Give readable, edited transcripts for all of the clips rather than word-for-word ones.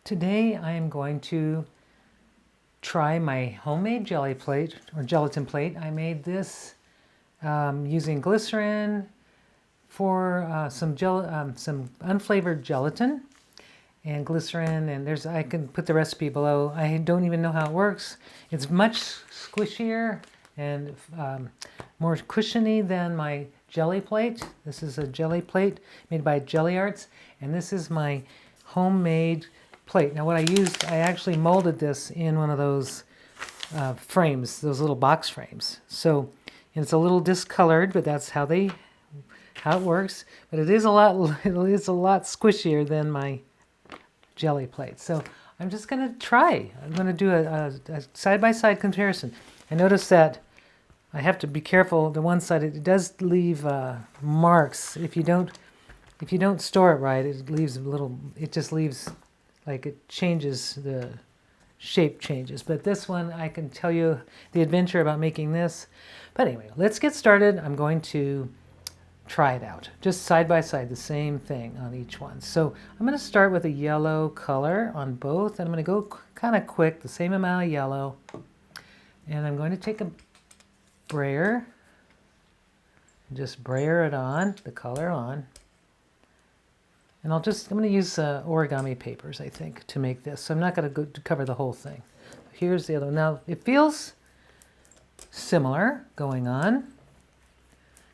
Today I am going to try my homemade jelly plate or gelatin plate. I made this using glycerin for some unflavored gelatin and glycerin, and I can put the recipe below. I don't even know how it works. It's much squishier and more cushiony than my jelly plate. This is a jelly plate made by Gelli Arts, and this is my homemade plate. Now what I used, I actually molded this in one of those frames, those little box frames. So it's a little discolored, but that's how it works. But it is a lot squishier than my jelly plate. So I'm just going to try. I'm going to do a side-by-side comparison. I noticed that I have to be careful. The one side, it does leave marks. If you don't store it right, it leaves it just leaves, like, it changes, the shape changes. But this one, I can tell you the adventure about making this. But anyway, let's get started. I'm going to try it out. Just side by side, the same thing on each one. So I'm going to start with a yellow color on both, and I'm going to go kind of quick, the same amount of yellow. And I'm going to take a brayer and just brayer it on, the color on. And I'm going to use origami papers, I think, to make this. So I'm not going to cover the whole thing. Here's the other one. Now, it feels similar going on,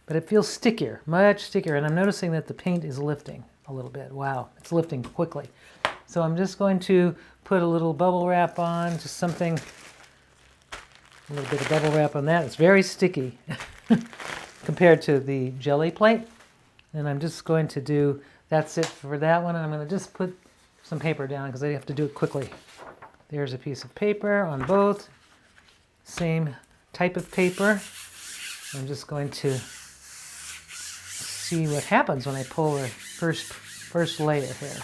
but it feels stickier, much stickier. And I'm noticing that the paint is lifting a little bit. Wow, it's lifting quickly. So I'm just going to put a little bubble wrap on, just something, a little bit of bubble wrap on that. It's very sticky compared to the jelly plate. And I'm just going to do, that's it for that one. And I'm going to just put some paper down because I have to do it quickly. There's a piece of paper on both. Same type of paper. I'm just going to see what happens when I pull the first layer here.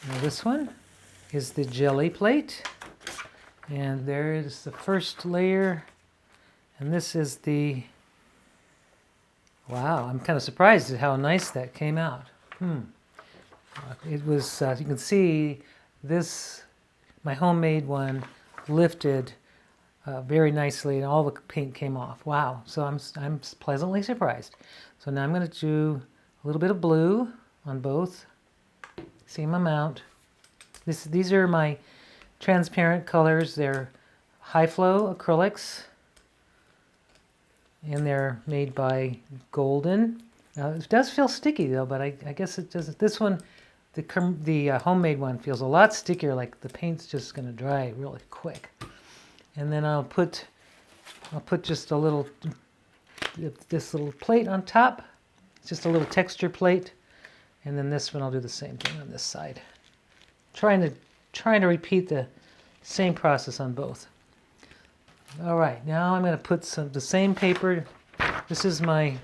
Now this one is the jelly plate. And there is the first layer. And this is the... Wow, I'm kind of surprised at how nice that came out. It was, you can see this, my homemade one, lifted very nicely, and all the paint came off. Wow, so I'm pleasantly surprised. So now I'm going to do a little bit of blue on both, same amount. These are my transparent colors. They're high flow acrylics, and they're made by Golden. It does feel sticky though, but I guess it doesn't. This one, the homemade one, feels a lot stickier, like the paint's just going to dry really quick. And then I'll put just a little, this little plate on top. It's just a little texture plate. And then this one, I'll do the same thing on this side. Trying to repeat the same process on both. All right, now I'm going to put the same paper. This is my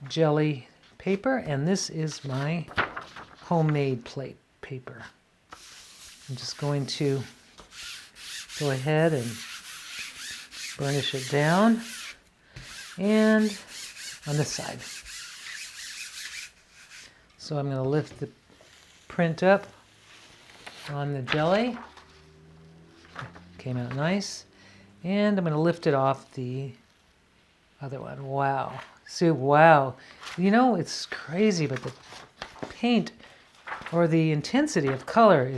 jelly paper, and this is my homemade plate paper. I'm just going to go ahead and burnish it down, and on this side. So I'm going to lift the print up on the jelly. Came out nice. And I'm going to lift it off the other one. Wow. See, wow. You know, it's crazy, but the paint or the intensity of color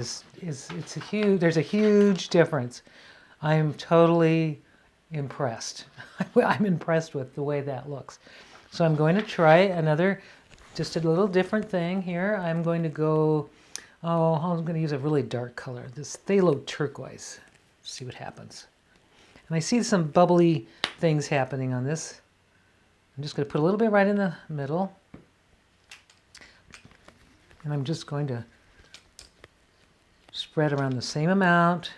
there's a huge difference. I'm totally impressed. I'm impressed with the way that looks. So I'm going to try just a little different thing here. I'm going to go, I'm going to use a really dark color, this phthalo turquoise. See what happens. And I see some bubbly things happening on this. I'm just going to put a little bit right in the middle. And I'm just going to spread around the same amount.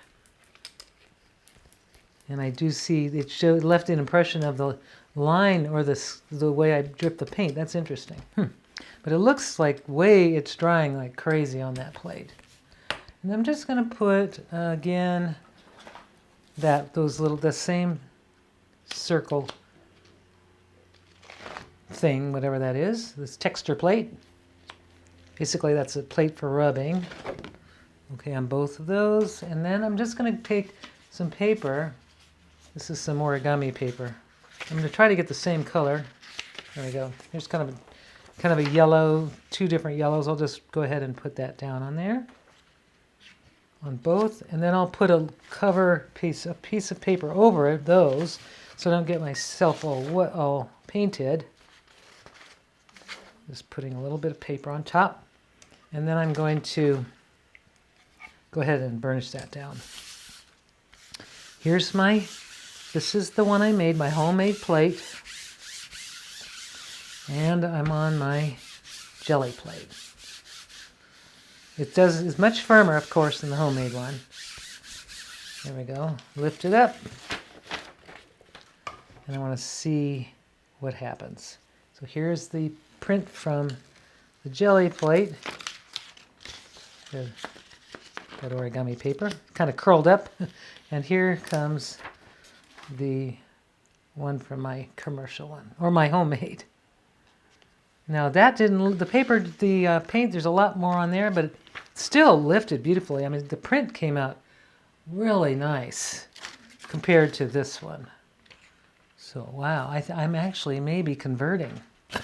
And I do see it left an impression of the line or the way I drip the paint. That's interesting. But it looks like it's drying like crazy on that plate. And I'm just going to put, again, the same circle thing, whatever that is, this texture plate. Basically, that's a plate for rubbing. Okay, on both of those. And then I'm just going to take some paper. This is some origami paper. I'm going to try to get the same color. There we go. Here's kind of a yellow, two different yellows. I'll just go ahead and put that down on there. On both. And then I'll put a piece of paper over those so I don't get myself all painted. Just putting a little bit of paper on top. And then I'm going to go ahead and burnish that down. This is the one I made, my homemade plate. And I'm on my jelly plate. It's much firmer, of course, than the homemade one. There we go. Lift it up. And I want to see what happens. So here's the print from the jelly plate. That origami paper, kind of curled up. And here comes the one from my commercial one, or my homemade. Now that the paint, there's a lot more on there, but it still lifted beautifully. I mean, the print came out really nice compared to this one. So, wow, I'm actually maybe converting.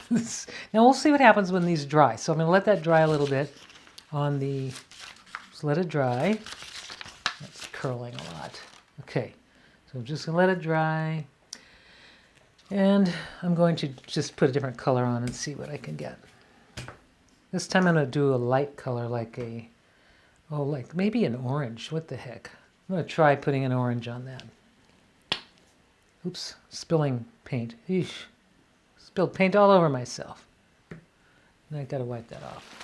Now we'll see what happens when these dry. So I'm going to let that dry a little bit just let it dry. That's curling a lot. Okay, so I'm just going to let it dry. And I'm going to just put a different color on and see what I can get. This time I'm going to do a light color like maybe an orange. What the heck? I'm going to try putting an orange on that. Oops, spilling paint. Eesh. Spilled paint all over myself. And I've got to wipe that off.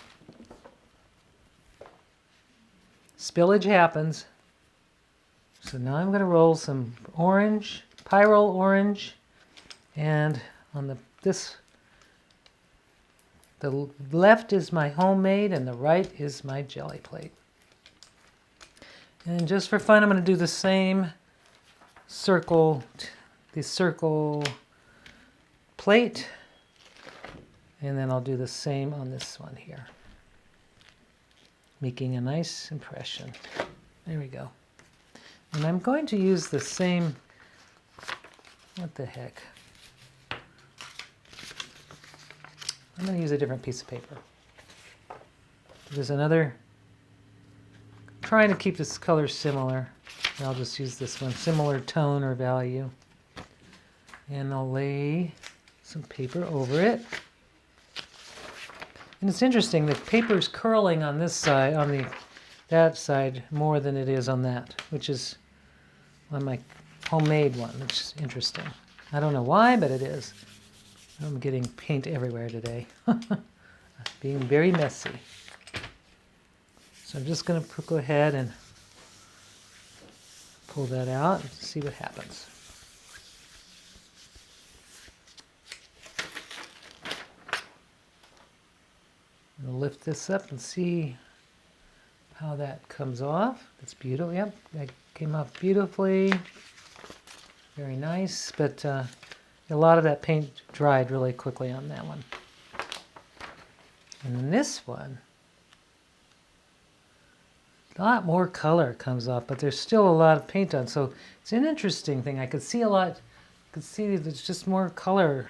Spillage happens. So now I'm going to roll some orange, pyrrole orange, and on the left is my homemade and the right is my jelly plate. And just for fun, I'm going to do the same circle plate, and then I'll do the same on this one here, making a nice impression. There we go. And I'm going to use the same, what the heck? I'm going to use a different piece of paper. There's another, trying to keep this color similar. And I'll just use this one, similar tone or value. And I'll lay some paper over it. And it's interesting, the paper's curling on this side, that side more than it is on that, which is on my homemade one, which is interesting. I don't know why, but it is. I'm getting paint everywhere today. Being very messy. So I'm just going to go ahead and pull that out and see what happens. I'm going to lift this up and see how that comes off. That's beautiful. Yep, that came off beautifully. Very nice, but a lot of that paint dried really quickly on that one. And then this one, a lot more color comes off, but there's still a lot of paint on. So it's an interesting thing. I could see there's just more color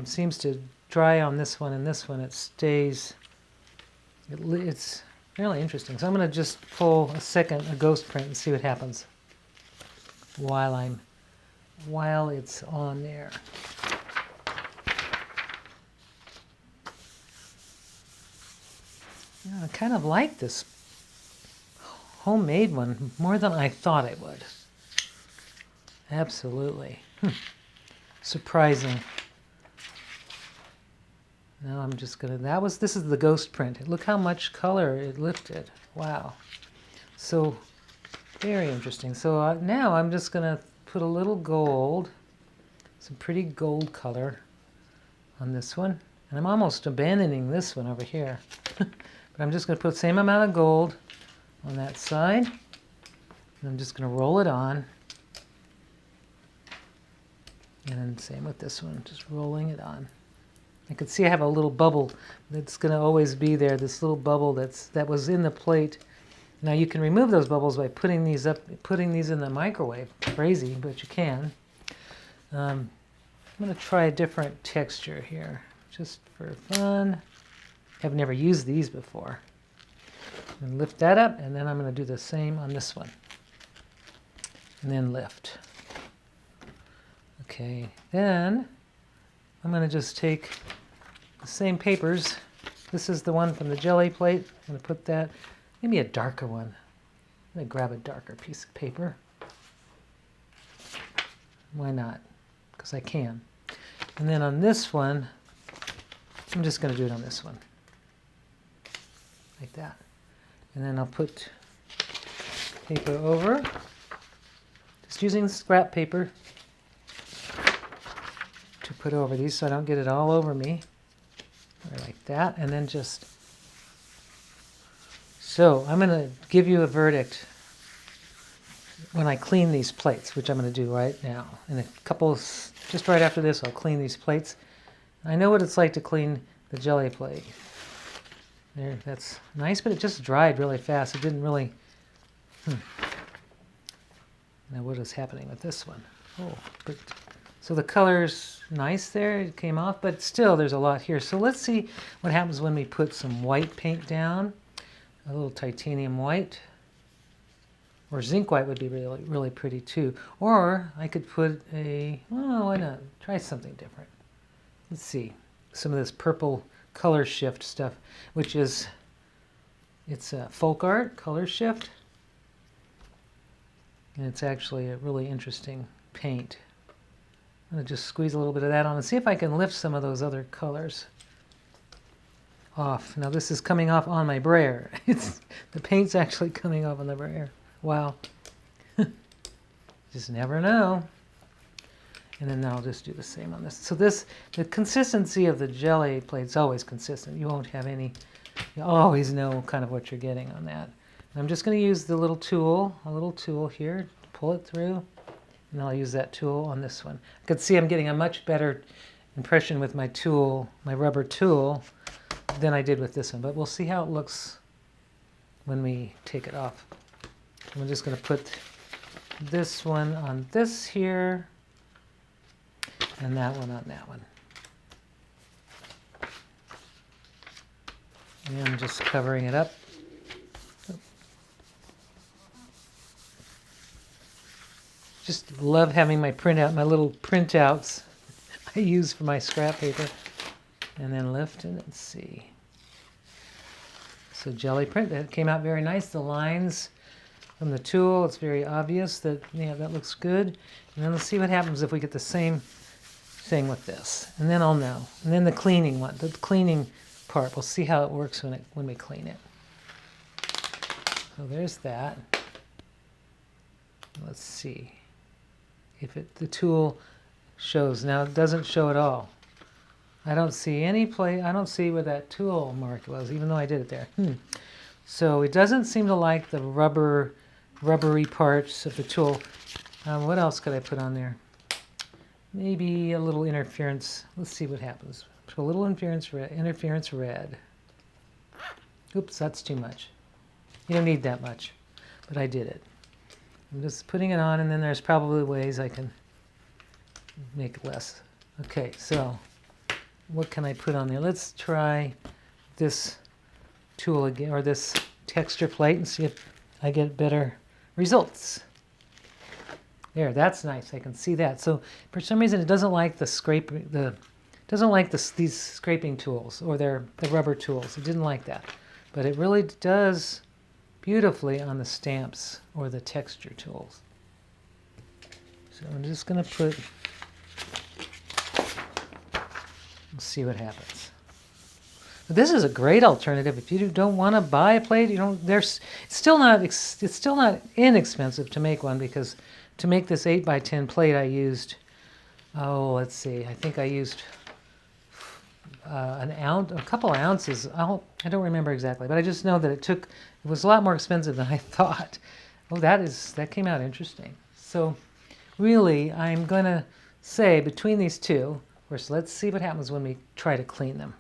seems to dry on this one, and this one it stays. It's really interesting. So I'm going to just pull a ghost print and see what happens while it's on there. Yeah, I kind of like this homemade one more than I thought I would. Absolutely. Surprising. Now I'm just going to, this is the ghost print. Look how much color it lifted. Wow. So, very interesting. So now I'm just going to put a little gold, some pretty gold color on this one. And I'm almost abandoning this one over here. But I'm just going to put the same amount of gold on that side. And I'm just going to roll it on. And then same with this one, just rolling it on. I can see I have a little bubble that's going to always be there, this little bubble that was in the plate. Now you can remove those bubbles by putting these in the microwave. Crazy, but you can. I'm going to try a different texture here, just for fun. I've never used these before. And lift that up, and then I'm going to do the same on this one. And then lift. Okay, then I'm going to just take the same papers. This is the one from the Gelli plate. I'm going to put that, maybe a darker one. I'm going to grab a darker piece of paper. Why not? Because I can. And then on this one, I'm just going to do it on this one. Like that. And then I'll put paper over. Just using scrap paper to put over these so I don't get it all over me. Or like that. And then just... So I'm going to give you a verdict when I clean these plates, which I'm going to do right now. In a couple, just right after this, I'll clean these plates. I know what it's like to clean the Gelli plate. There, that's nice, but it just dried really fast. It didn't really... Now what is happening with this one? Oh, but so the color's nice there. It came off, but still there's a lot here. So let's see what happens when we put some white paint down. A little titanium white. Or zinc white would be really, really pretty too. Or I could put a... Oh, why not? Try something different. Let's see. Some of this purple color shift stuff, which is... It's a folk art color shift. And it's actually a really interesting paint. I'm going to just squeeze a little bit of that on and see if I can lift some of those other colors off. Now this is coming off on my brayer. The paint's actually coming off on the brayer. Wow. Just never know. And then I'll just do the same on this. So the consistency of the Gelli plate's always consistent. You won't have any, you always know kind of what you're getting on that. And I'm just going to use the little tool, a little tool here, to pull it through. And I'll use that tool on this one. I can see I'm getting a much better impression with my tool, my rubber tool, than I did with this one. But we'll see how it looks when we take it off. I'm just going to put this one on this here, and that one on that one. And I'm just covering it up. Just love having my printout, my little printouts I use for my scrap paper. And then lift it and see. So Gelli print, that came out very nice. The lines from the tool, it's very obvious that, yeah, that looks good. And then let's see what happens if we get the same thing with this. And then I'll know. And then the cleaning one, the cleaning part, we'll see how it works when we clean it. So there's that. Let's see if the tool shows. Now it doesn't show at all. I don't see any place, I don't see where that tool mark was, even though I did it there. So it doesn't seem to like the rubbery parts of the tool. What else could I put on there? Maybe a little interference. Let's see what happens. Put a little interference red. Oops, that's too much. You don't need that much, but I did it. I'm just putting it on, and then there's probably ways I can make it less. Okay, so what can I put on there? Let's try this tool again, or this texture plate, and see if I get better results. There, that's nice. I can see that. So for some reason, it doesn't like these scraping tools or the rubber tools. It didn't like that, but it really does beautifully on the stamps or the texture tools. So I'm just going to put. Let's see what happens. But this is a great alternative if you don't want to buy a plate. It's still not inexpensive to make one, because to make this 8x10 plate I used, let's see, I think I used a couple of ounces. I don't remember exactly, but I just know that it was a lot more expensive than I thought. Oh, that came out interesting. So really, I'm going to say between these two, Of course, let's see what happens when we try to clean them.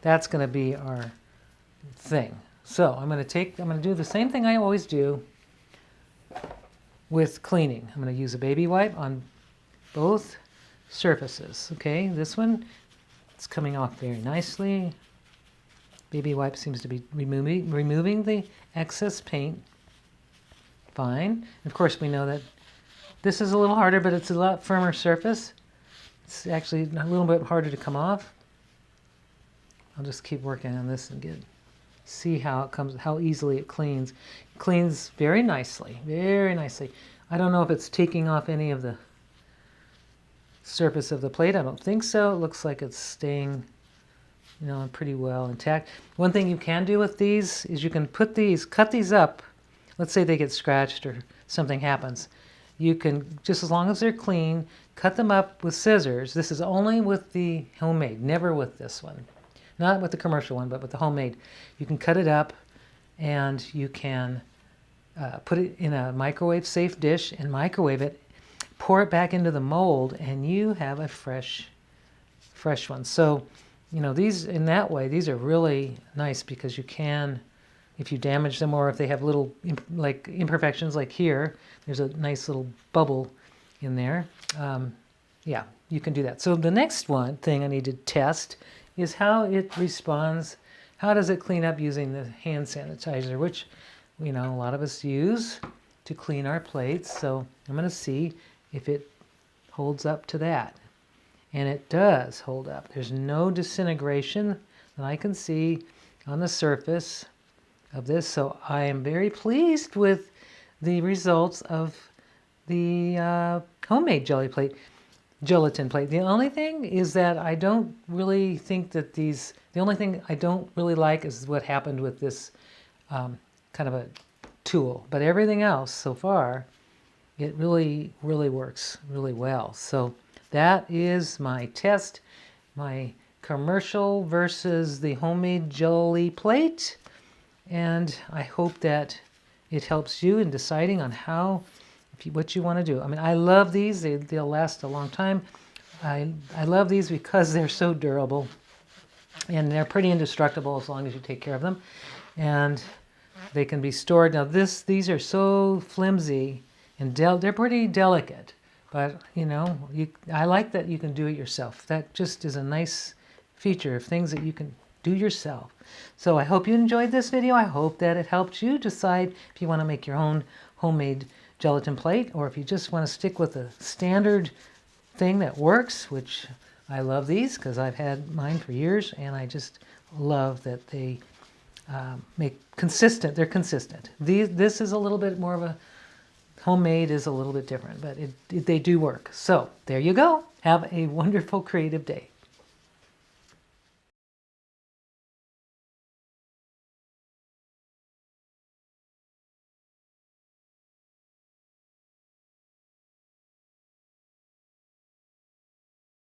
That's going to be our thing. So I'm going to do the same thing I always do with cleaning. I'm going to use a baby wipe on both surfaces. Okay, this one, it's coming off very nicely. Baby wipe seems to be removing the excess paint. Fine. And of course, we know that this is a little harder, but it's a lot firmer surface. It's actually a little bit harder to come off. I'll just keep working on this and see how easily it cleans. It cleans very nicely, very nicely. I don't know if it's taking off any of the surface of the plate. I don't think so. It looks like it's staying, pretty well intact. One thing you can do with these is you can cut these up. Let's say they get scratched or something happens. You can, just as long as they're clean, cut them up with scissors. This is only with the homemade, never with this one. Not with the commercial one, but with the homemade. You can cut it up and you can put it in a microwave-safe dish and microwave it, pour it back into the mold, and you have a fresh one. So, these, in that way, these are really nice because you can, if you damage them or if they have little imperfections like here, there's a nice little bubble in there. Yeah, you can do that. So the next thing I need to test is how it responds. How does it clean up using the hand sanitizer, which a lot of us use to clean our plates. So I'm going to see if it holds up to that. And it does hold up. There's no disintegration that I can see on the surface of this. So I am very pleased with the results of the homemade gelatin plate. The only thing is that I don't really think that the only thing I don't really like is what happened with this kind of a tool. But everything else so far, it really, really works really well. So that is my test, my commercial versus the homemade jelly plate. And I hope that it helps you in deciding on what you want to do. I mean, I love these. They'll last a long time. I love these because they're so durable. And they're pretty indestructible as long as you take care of them. And they can be stored. Now, these are so flimsy and they're pretty delicate. But, I like that you can do it yourself. That just is a nice feature of things that you can do yourself. So I hope you enjoyed this video. I hope that it helped you decide if you want to make your own homemade gelatin plate or if you just want to stick with a standard thing that works, which I love these because I've had mine for years and I just love that they make consistent. They're consistent. This is a little bit more of a homemade is a little bit different, but they do work. So there you go. Have a wonderful creative day.